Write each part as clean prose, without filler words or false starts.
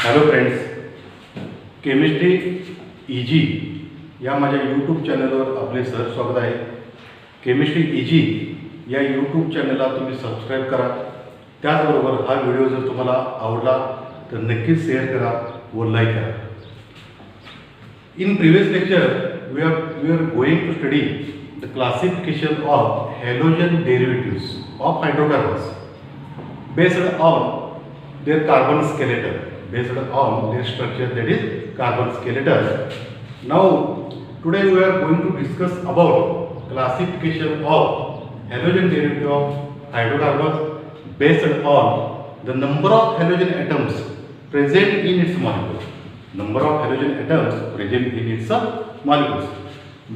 Hello friends, chemistry easy या माझ्या YouTube चॅनलवर आपले सर स्वागत आहे. केमिस्ट्री इजी या यूट्यूब चॅनलला तुम्ही सबस्क्राईब करा. त्याचबरोबर हा व्हिडिओ जर तुम्हाला आवडला तर नक्कीच शेअर करा व लाईक करा. In previous lecture we are going to study the classification of halogen derivatives of hydrocarbons based on their carbon skeleton, based on their structure, that is carbon skeleton. Now today we are going to discuss about classification of halogen derivative of hydrocarbons based on the number of halogen atoms present in its molecule. Number of halogen atoms present in its molecules.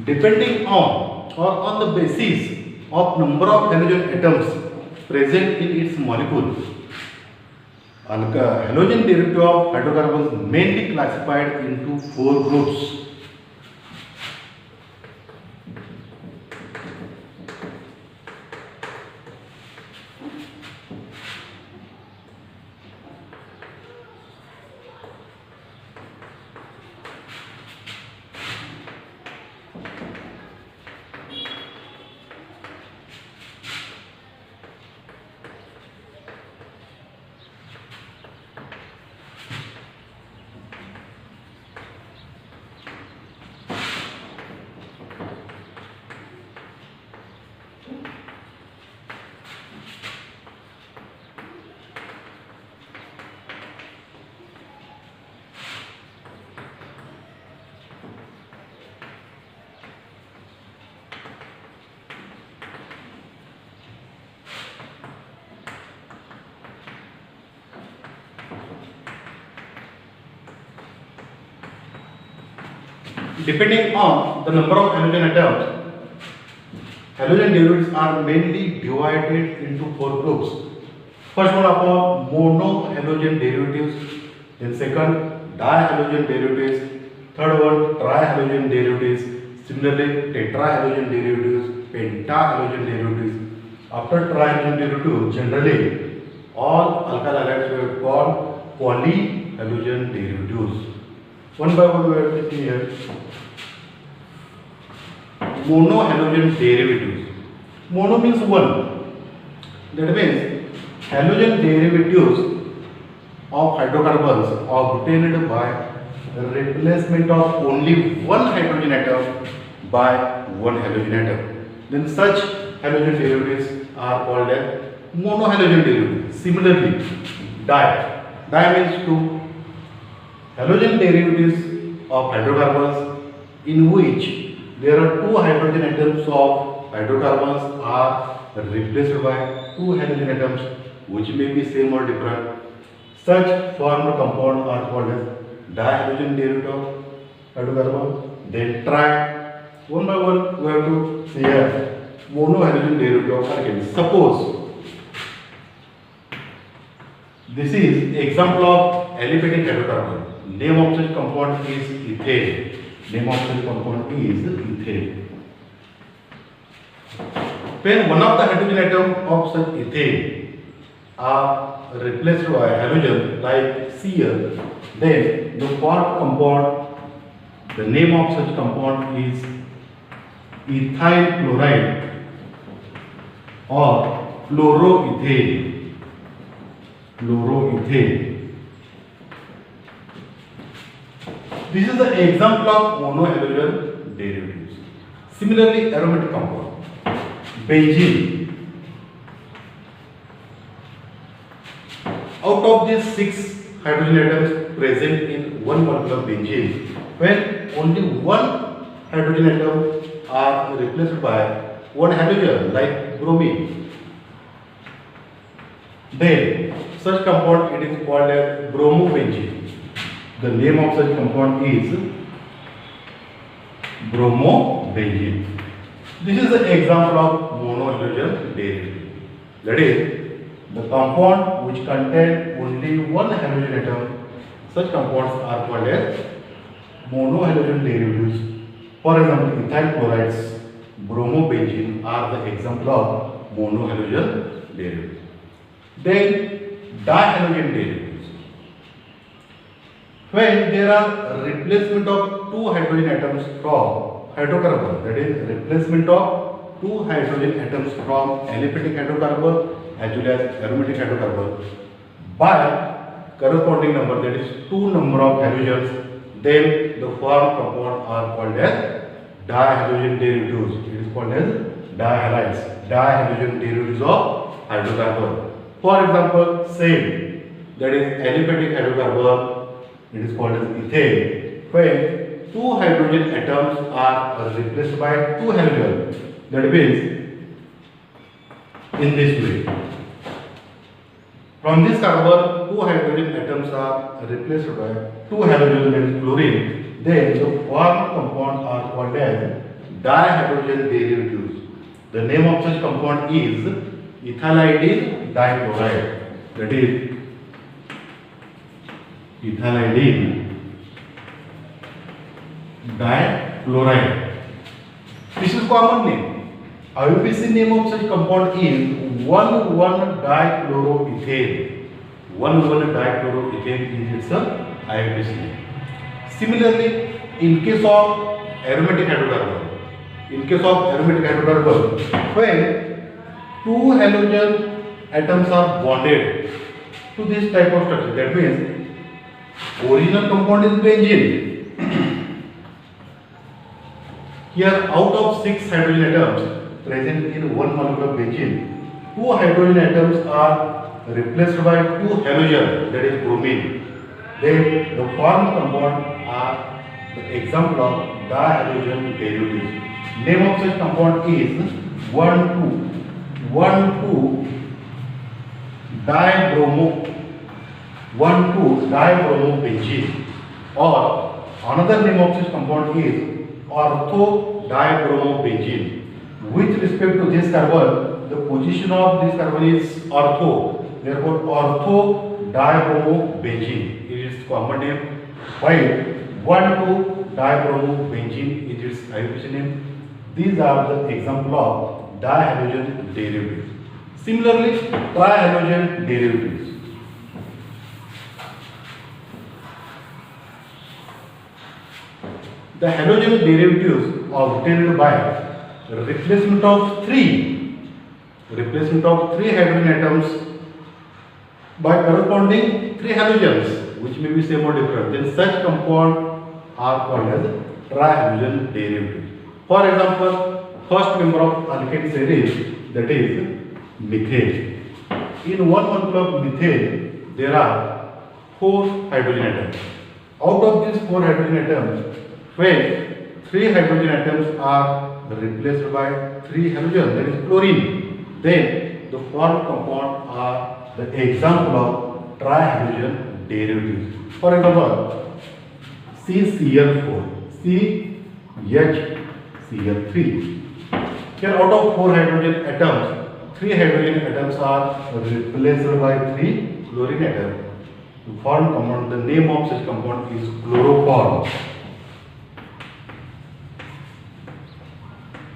Depending on or on the basis of number of halogen atoms present in its molecule, halogen derivative of hydrocarbons mainly classified into four groups. Depending on the number of halogen atoms, halogen derivatives are mainly divided into four groups. First one upon mono halogen derivatives, then second dihalogen derivatives, third one trihalogen derivatives, similarly tetrahalogen derivatives, pentahalogen derivatives. After trihalogen derivatives, generally all alkyl halides were called polyhalogen derivatives. One by one we are taking here. Monohalogen derivatives. Mono means one. That means halogen derivatives of hydrocarbons are obtained by the replacement of only one hydrogen atom by one halogen atom. Then such halogen derivatives are called as monohalogen derivatives. Similarly, di means two. Halogen derivatives of hydrocarbons in which there are two hydrogen atoms of hydrocarbons are replaced by two halogen atoms which may be same or different. Such formed compound are called as dihalogen derivative of hydrocarbon. Then tri. One by one we have to see here monohalogen derivative of alkane. Suppose this is example of aliphatic hydrocarbon. Name of such compound is ethane. Name of such compound is ethane. When one of the hydrogen atom of such ethane are replaced by halogen like Cl, then the fourth compound, the name of such compound is ethyl chloride or chloroethane. Chloroethane. This is the example of monohalogen derivatives. Similarly, aromatic compound, benzene. Out of these 6 hydrogen atoms present in one molecule of benzene, when only one hydrogen atom are replaced by one halogen like bromine, then such compound it is called as bromobenzene. The name of such compound is bromobenzene. This is the example of monohalogen derivative. That is, the compound which contain only one halogen atom, such compounds are called as monohalogen derivatives. For example, ethyl chlorides, bromobenzene are the example of monohalogen derivatives. Then dihalogen derivatives. when there are replacement of two hydrogen atoms from hydrocarbon, that is replacement of two hydrogen atoms from aliphatic hydrocarbon as well as aromatic hydrocarbon by corresponding number, that is two number of halogens, then the formed compound are called as dihalogen derivatives. It is called as dihalides, dihalogen derivatives of hydrocarbon. For example, same, that is aliphatic hydrocarbon, it is called as ethane. When two hydrogen atoms are replaced by two halogens, that means in this way. From this carbon, two hydrogen atoms are replaced by two halogens, that is chlorine. Then the formed compound are called as dihydrogen derivatives. The name of such compound is ethylidene dichloride. That is ethylidene dichloride. This is common name. IUPAC name of such compound is 1,1-dichloroethane. 1,1-dichloroethane is its IUPAC name. Similarly, in case of aromatic hydrocarbon, when two halogen atoms are bonded to this type of structure, that means original compound is benzene. Here, out of 6 hydrogen atoms present in one molecule of benzene, two hydrogen atoms are replaced by two halogens, that is bromine. Then the formed compound are the example of dihalogen derivatives. Name of such compound is 1,2-dibromobenzene, or another name of such compound is ortho-dibromobenzene. With respect to this carbon, the position of this carbon is ortho, therefore ortho-dibromobenzene is its common name, while 1,2-dibromobenzene is its IUPAC name. These are the example of dihalogen derivatives. Similarly, trihalogen derivatives. The halogen derivatives are obtained by replacement of three hydrogen atoms by corresponding three halogens, which may be same or different. Then such compound are called as trihalogen derivatives. For example, first member of alkane series, that is methane. In one molecule of methane, there are 4 hydrogen atoms. Out of these 4 hydrogen atoms, when 3 hydrogen atoms are replaced by 3 halogens, that is chlorine, then the formed compound are the example of trihalogen derivatives. For example, CCl4, CHCl3. Here, out of 4 hydrogen atoms, 3 hydrogen atoms are replaced by 3 chlorine atoms. To form compound, the name of such compound is chloroform.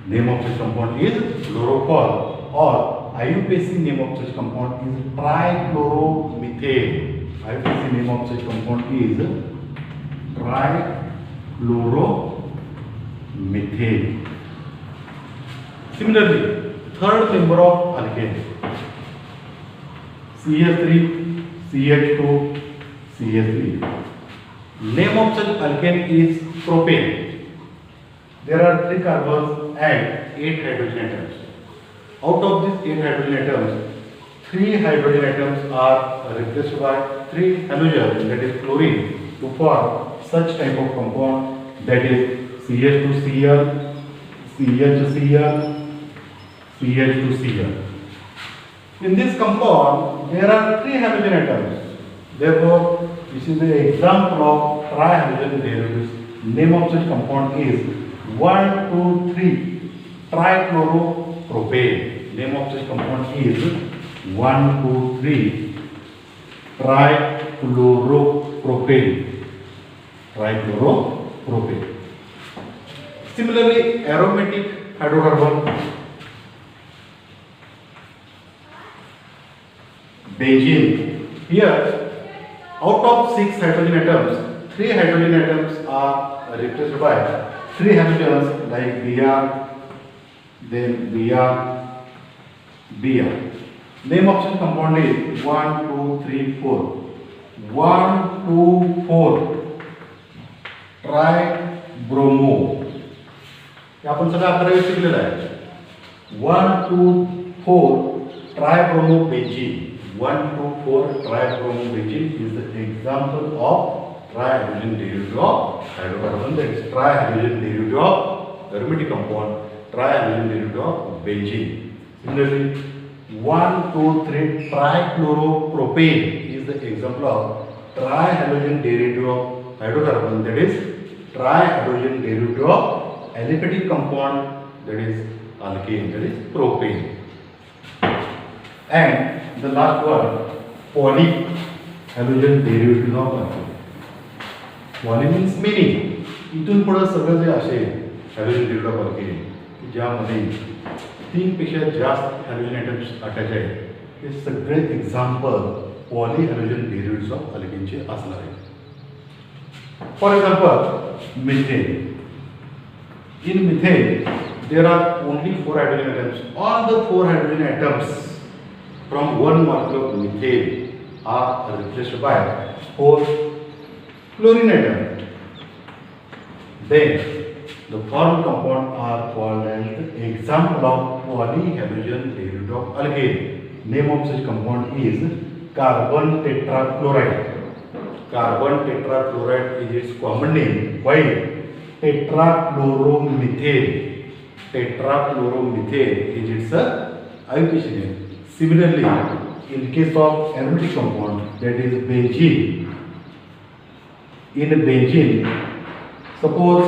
Name of such compound is chloroform, or IUPAC name of such compound is trichloromethane. IUPAC name of such compound is trichloromethane. Similarly, third member of alkane, CH3, CH2, CH3. Name of such alkane is propane. There are 3 carbons and 8 hydrogen atoms. Out of these 8 hydrogen atoms, 3 hydrogen atoms are replaced by 3 halogens, that is chlorine, to form such type of compound, that is CH2Cl, CHCl, CH2Cl. In this compound, there are 3 halogen atoms. Therefore, this is the example of trihalogen derivatives. Name of such compound is 1,2,3 trichloropropane. Name of such compound is 1,2,3 trichloropropane. Trichloropropane. Similarly, aromatic hydrocarbon, benzene. Here, out of 6 hydrogen atoms, three hydrogen atoms are replaced by three halogens like Br, then Br, Br. Name of such compound is 1, 2, 3, 4. 1, 2, 4. Tribromo. हे आपण सगळं 11वी शिकलेलं आहे. 1, 2, 4 tribromo benzene. 1, 2, 4 tribromo benzene is the example of trihalogen derivative of hydrocarbon. That is trihalogen derivative of aromatic compound, trihalogen derivative of benzene. Similarly, 1, 2, 3 trichloropropane is the example of trihalogen derivative of hydrocarbon. That is trihalogen derivative of aliphatic compound, that is alkane, that is propane. And the last one, polyhalogen derivative of alkane. Poly means many. इथून पुढे सगळं जे असेल halogen derivative of alkane की ज्यामध्ये 3 पेक्षा जास्त halogen atoms attach आहेत हे सगळे एक्झाम्पल पॉलीहॅलोजन डेरिव्हेटिव्ह्स ऑफ अल्केनचे असणार आहेत. For example, methane. In methane, there are only 4 hydrogen atoms. All the 4 hydrogen atoms from one molecule of methane are replaced by 4 chlorine atoms. Then, the formed compound are called as the example of polyhalogen derivative of alkane. Name of such compound is carbon tetrachloride. Carbon tetrachloride is its common name, while tetrachloromethane is its IUPAC name. Similarly, in case of aromatic compound, that is benzene. In benzene, suppose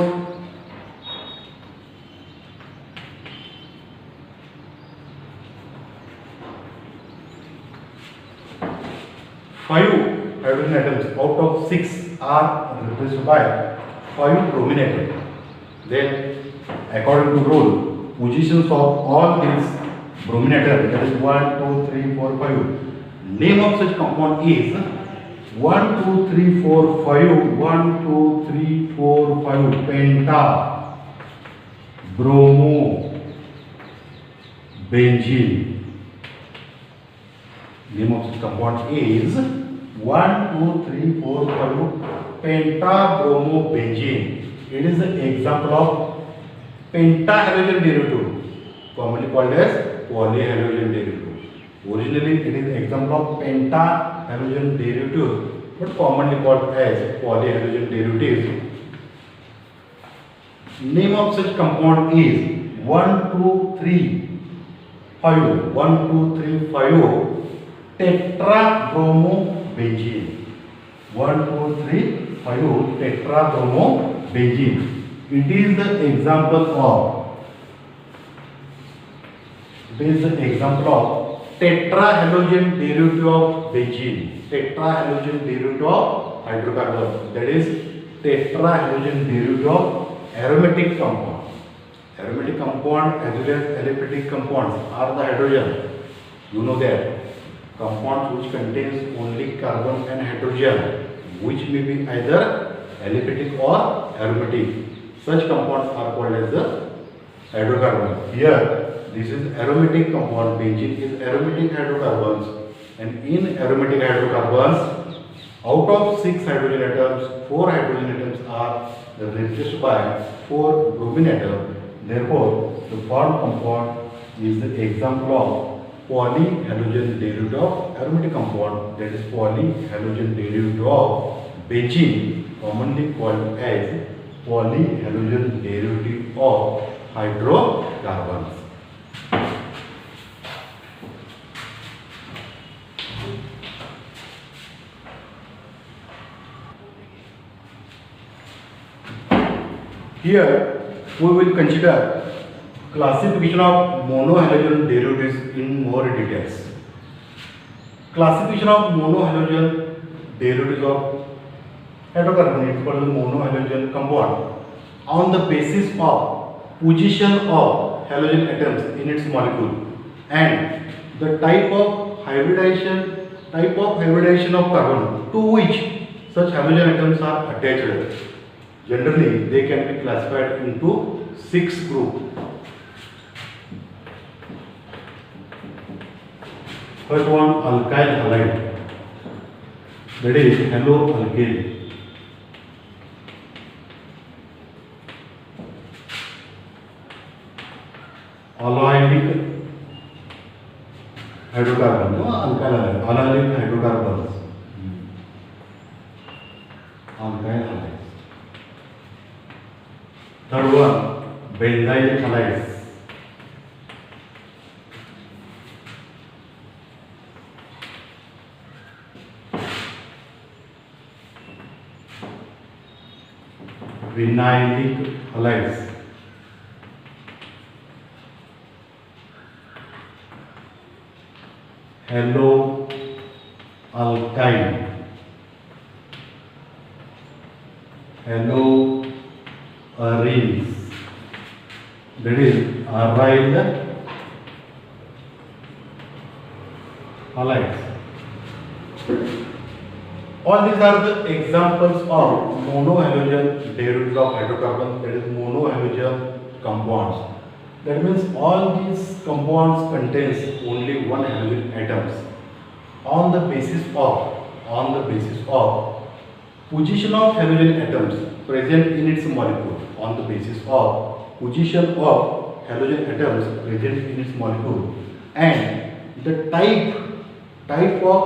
five hydrogen atoms out of 6 are replaced by 5 bromine atoms. Then, according to rule, positions of all these bromine atoms, that is 1, 2, 3, 4, 5. Name of such compound is 1, 2, 3, 4, 5. 1, 2, 3, 4, 5. Penta, bromo, benzene. Name of such compound is 1, 2, 3, 4, 5 pentabromobenzene. It is the example of pentahalogen derivative, commonly called as polyhalogen derivative. Originally, it is the example of pentahalogen derivative, but commonly called as polyhalogen derivative. Name of such compound is 1, 2, 3, 5. 1, 2, 3, 5 tetrabromobenzene. 1, 2, 3, 5 tetrabromobenzene. It is the example of tetrahalogen derivative of benzene. Tetrahalogen derivative of hydrocarbon. That is tetrahalogen derivative of aromatic compound. Aromatic compound as well as aliphatic compounds are the hydrogen. You know that. Compounds which contains only carbon and hydrogen, which may be either aliphatic or aromatic. Such compounds are called as the hydrocarbon. Here, this is aromatic compound. Benzene is aromatic hydrocarbons, and in aromatic hydrocarbons, out of 6 hydrogen atoms, 4 hydrogen atoms are replaced by 4 bromine atoms. Therefore, the formed compound is the example of polyhalogen derivative of aromatic compound, that is polyhalogen derivative of benzene, commonly called as polyhalogen derivative of hydrocarbons. Here we will consider classification of monohalogen derivatives in more details. Classification of monohalogen derivatives of hydrocarbon is called monohalogen compound on the basis of position of halogen atoms in its molecule and the type of hybridization of carbon to which such halogen atoms are attached. Generally, they can be classified into 6 groups. First one, alkyl halide. That is haloalkane. Allylic hydrocarbon, no alkyl halide, allylic hydrocarbons. Alkyl halides. Third one, benzyl halides. Vinylic halides. Haloalkyne. Haloarenes. That is aryl halides. All these are the examples of monohalogen derivatives of hydrocarbons, that is monohalogen compounds. That means all these compounds contains only one halogen atoms. On the basis of position of halogen atoms present in its molecule, on the basis of position of halogen atoms present in its molecule, and the type of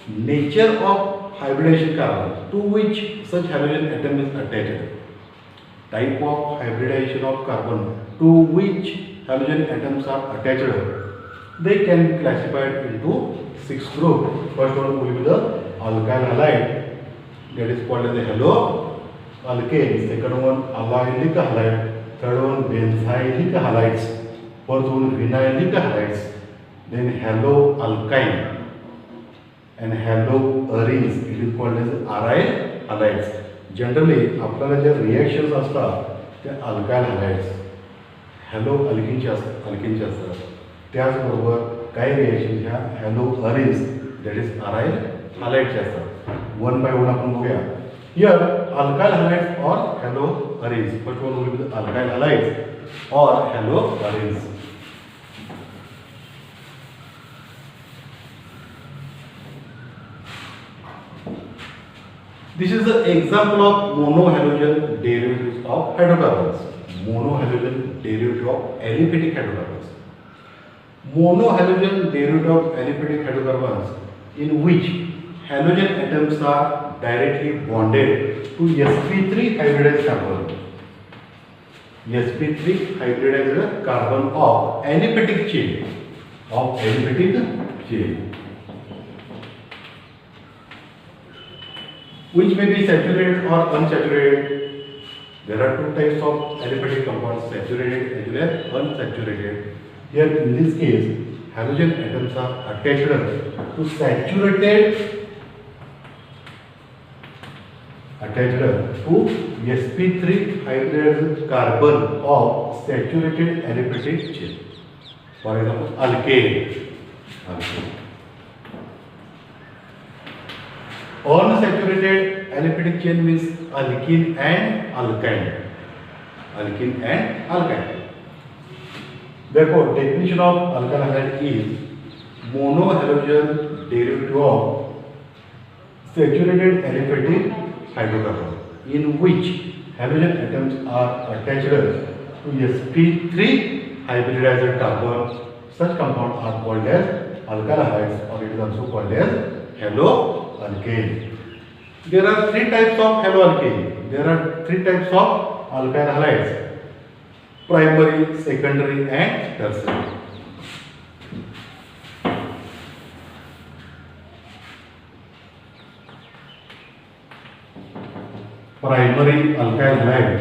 nature of hybridization carbon to which such halogen atom is attached. Type of hybridization of carbon to which halogen atoms are attached, they can be classified into 6 groups. First one will be the alkyl halide, that is called as the haloalkane. Second one, allylic halide. Third one, benzylic halides. Fourth one, vinylic halides. Then haloalkyne and haloarenes, it is called as aryl halides. Generally आपल्याला जे reactions असतात ते alkyl हायड्राइड्स हॅलोअल्किनचे असतात. त्याचबरोबर काही reactions ह्या हॅलोअरेन्स that is aryl हायड्राइडचे असतात. One by one आपण बघूया. हियर अल्काइल हायड्राइड्स और haloarenes. First one will be the alkyl hydrides और haloarenes. This is the example of monohalogen derivatives of hydrocarbons. Monohalogen derivative of aliphatic hydrocarbons. Monohalogen derivative of aliphatic hydrocarbons in which halogen atoms are directly bonded to sp3 hybridized carbon. sp3 hybridized carbon of aliphatic chain. Which may be saturated or unsaturated. There are two types of aliphatic compounds, saturated as well as unsaturated. Here in this case, halogen atoms are attached to saturated to sp3 hybridized carbon of saturated aliphatic chain. For example, alkane. Unsaturated aliphatic chain means alkene and alkyne. Therefore, definition of alkyl halide is monohalogen derivative of saturated aliphatic hydrocarbon in which halogen atoms are attached to sp3 hybridized carbon. Such compounds are called as alkyl halides, or it is also called as haloalkane. There are 3 types of haloalkane. There are 3 types of alkyl halides: primary, secondary and tertiary. Primary alkyl halide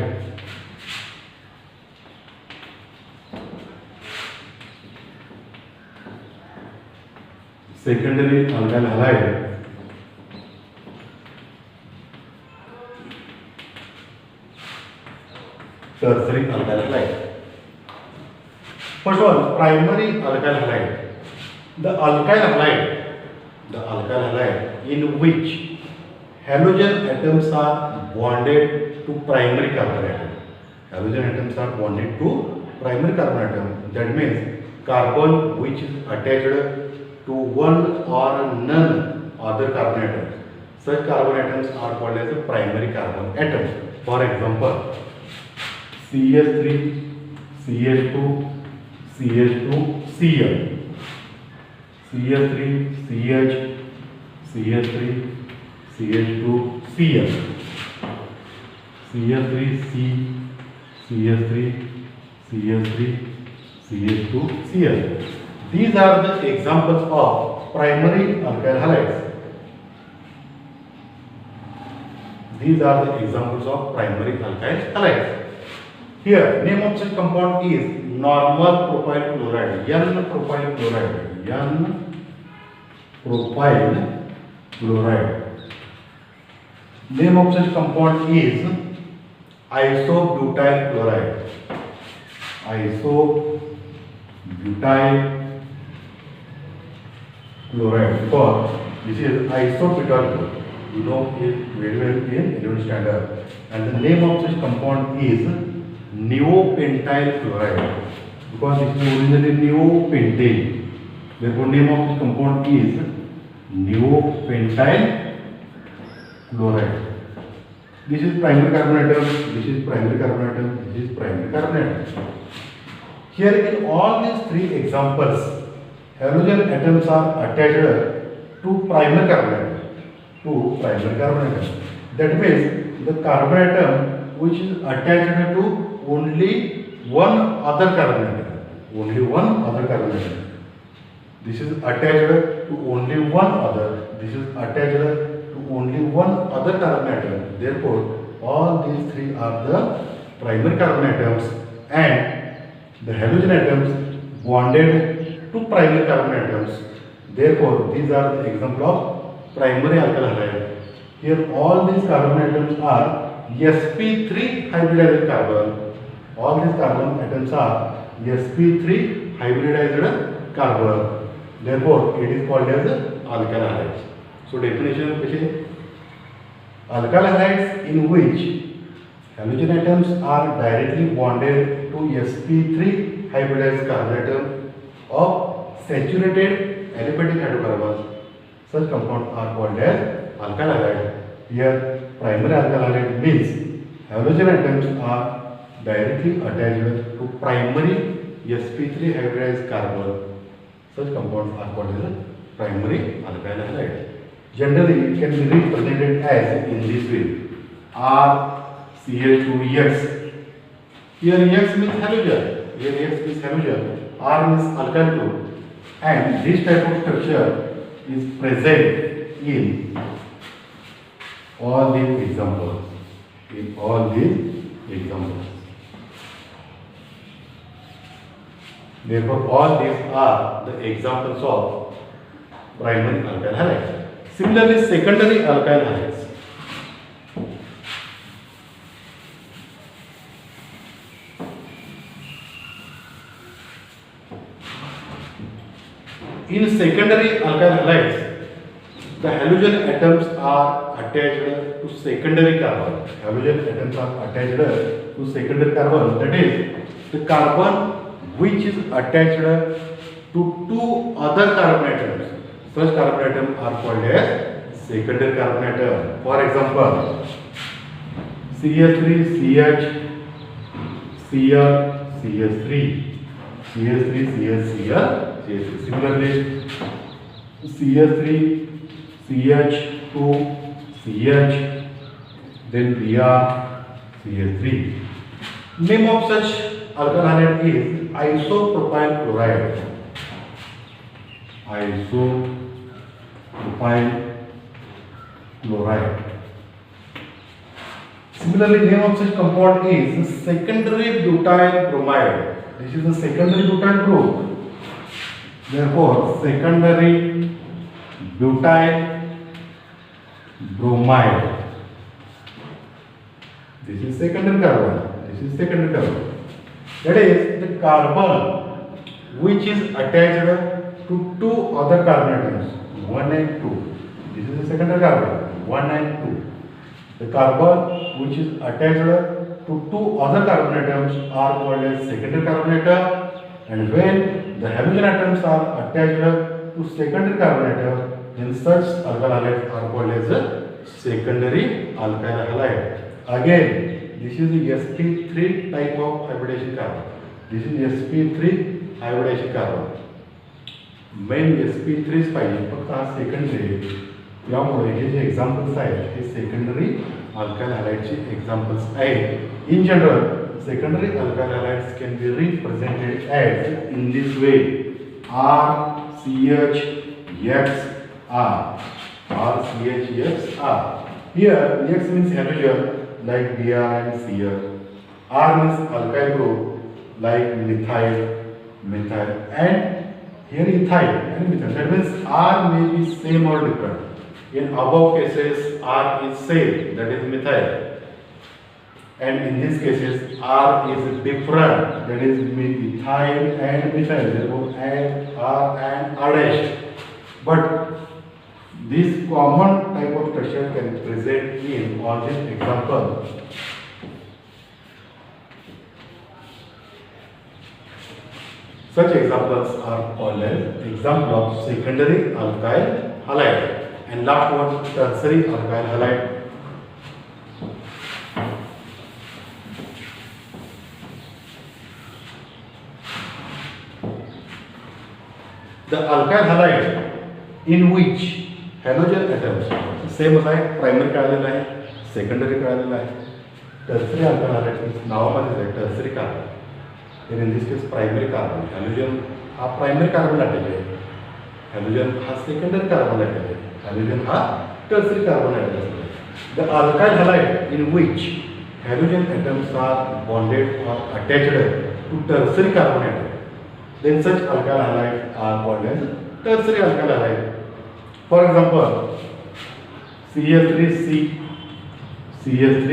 secondary alkyl halide, tertiary alkyl halide. First one, primary alkyl halide. The alkyl halide in which halogen atoms are bonded to primary carbon atom. Halogen atoms are bonded to primary carbon atom. That means carbon which is attached to one or none other carbon atoms. Such carbon atoms are called as a primary carbon atoms. For example, CH3, CH2, CH2, Cl, CH3, CH, CH3, CH2, Cl, CH3, C, CH3, CH3, CH2, Cl. These are the examples of primary alkyl halides. These are the examples of primary alkyl halides. Here, name of such compound is normal propyl chloride. N-propyl chloride. N-propyl chloride. Name of such compound is isobutyl chloride. Isobutyl chloride. Because this is isobutyl chloride. You know it very well in 11th standard. And the name of such compound is neopentyl chloride. Because it is originally neopentane. Therefore, name of this compound is neopentyl chloride. This is primary carbon atom. This is primary carbon atom. This is primary carbon atom. Here, in all these three examples, halogen atoms are attached to primary carbon atom. That means the carbon atom which is attached to only one other carbon atom. This is attached to only one other. This is attached to only one other carbon atom. Therefore, all these three are the primary carbon atoms, and the halogen atoms bonded to primary carbon atoms. Therefore, these are the example of primary alkyl halide. Here all these carbon atoms are sp3 hybridized carbon. All these carbon atoms are sp3 hybridized carbon. Therefore, it is called as alkyl halides. So definition of alkyl halides in which halogen atoms are directly bonded to sp3 hybridized carbon atom of saturated aliphatic hydrocarbons. Such compounds are called as alkyl halide. Here, primary alkyl halide means halogen atoms are directly attached to primary sp3 hybridized carbon. Such compounds are called as primary alkyl halide. Generally, it can be represented as in this way: RCH2X. Here X means halogen. R means alkyl group, and this type of structure is present in all these examples. Therefore, all these are the examples of primary alkyl halides. Similarly, secondary alkyl halides. In secondary alkyl halides, the halogen atoms are attached to secondary carbon. That is, the carbon which is attached to two other carbon atoms. Such carbon atoms are called as secondary carbon atom. For example, CH3, CH, Cl, CH3, CH3, CH, Cl, CH3. Similarly, CH3, CH2, CH, then Br, CH3. Name of such alkyl halide is isopropyl chloride. Similarly, name of such compound is secondary butyl bromide. This is a secondary butyl group. Therefore, secondary butyl bromide. This is secondary carbon. That is the carbon which is attached to two other carbon atoms, 1 and 2. This is the secondary carbon, 1 and 2. The carbon which is attached to two other carbon atoms are called as secondary carbon atom, and when the halogen atoms are attached to secondary carbon atom, then such alkyl halides are called as a secondary alkyl halide. Again, this is the sp3 type of hybridization carbon. This is sp3 hybridization carbon. Main sp3 पाहिजे फक्त हा secondary. यामुळे हे जे examples आहेत हे secondary alkyl हॅलाइडचे examples आहेत. In general secondary alkyl halides can be represented as in this way: RCHXR. RCHXR. Here X means halogen like Br and Cl. R means alkyl group like methyl, and here ethyl and methyl. That means R may be same or different. In above cases R is same, that is methyl. And in these cases R is different, that is ethyl and methyl. Therefore R and R dash. But this common type of structure can be present in all these examples. Such examples are called as example of secondary alkyl halide. And last one, tertiary alkyl halide. The alkyl halide in which halogen atoms same आहे, primary काढलेला आहे, secondary काढलेला आहे. Tertiary alkyl halide नावामध्येच आहे tertiary carbon. In this case primary carbon, halogen हा primary carbon attach आहे, halogen हा secondary carbon attach आहे, halogen हा टर्सरी कार्बन अटॅच आहे. The alkyl halide in which halogen atoms are bonded or attached to tertiary carbon atom, then such alkyl halides are called as tertiary alkyl halide. For example, CH3C, CH3,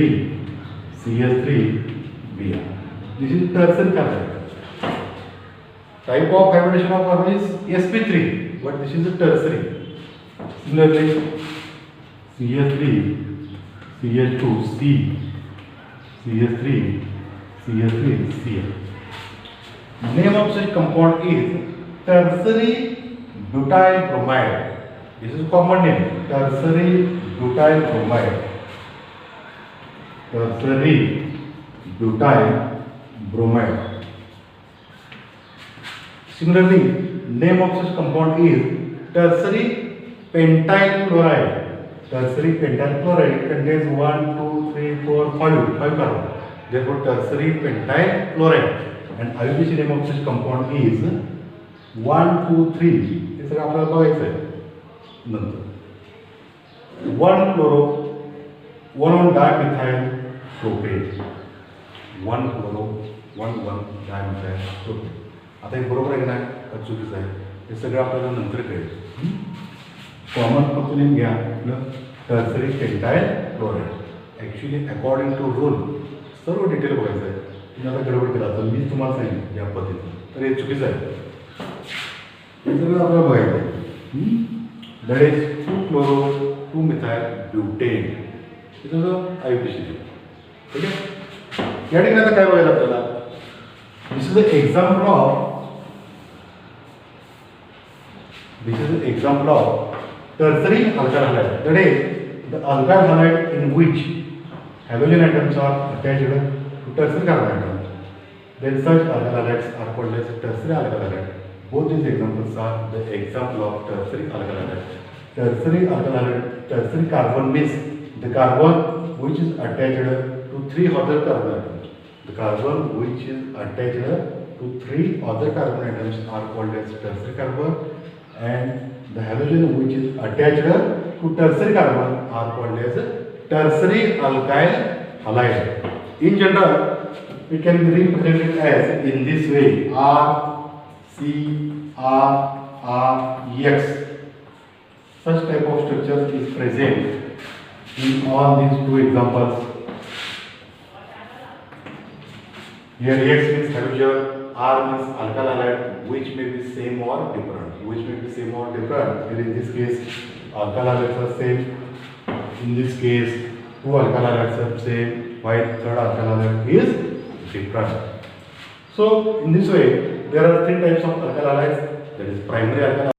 CH3Br. This is tertiary carbon. Type of hybridization of carbon is sp3, but this is a tertiary. Similarly, CH3, CH2C, CH3, CH3Cl. Name of such compound is tertiary butyl bromide. This is common name, tertiary butyl bromide. Tertiary butyl bromide. Similarly, name of such compound is tertiary pentyl chloride. Tertiary pentyl chloride contains 1, 2, 3, 4, 5 carbon. Therefore, tertiary pentyl chloride. And IUPAC name of such compound is 1, 2, 3. हे सगळं आपल्याला बघायचं आहे नंतर. 1 chloro, 1 dimethyl propane. 1 chloro, 1 dimethyl propane. आता हे बरोबर आहे की नाही का चुकीचं आहे हे सगळं आपल्याला नंतर कळेल. कॉमन फक्त नेम घ्या आपलं tertiary pentyl chloride. Actually according to rule सर्व डिटेल बघायचं आहे. तुम्ही आता गडबड केला तर मी तुम्हाला सांगेन या पद्धतीने तर हे चुकीचं आहे. हे सगळं आपल्याला बघायचं आहे. That is 2 chloro 2 methyl butane. हे सगळं IUPAC. ठीक आहे. या ठिकाणी आता काय बघायचं आपल्याला, this is an example of tertiary alkyl halide. That is the alkyl halide in which halogen atoms are attached to tertiary carbon atom. Then such alkyl halides are called as tertiary alkyl halide. Both these examples are the example of tertiary alkyl halide. Tertiary alkyl halide, tertiary carbon means the carbon which is attached to 3 other carbon atoms. The carbon which is attached to 3 other carbon atoms are called as tertiary carbon, and the halogen which is attached to tertiary carbon are called as tertiary alkyl halide. In general, it can be represented as in this way: R, C, R, R, X. Such type of structure is present in all these 2 examples. Here X means halogen, R means alkyl halide, which may be same or different. Which may be same or different. Here in this case, alkali halides are same. In this case, two alkali halides are same, while third alkali halide is different. So in this way, there are three types of alkali halides, that is primary alkali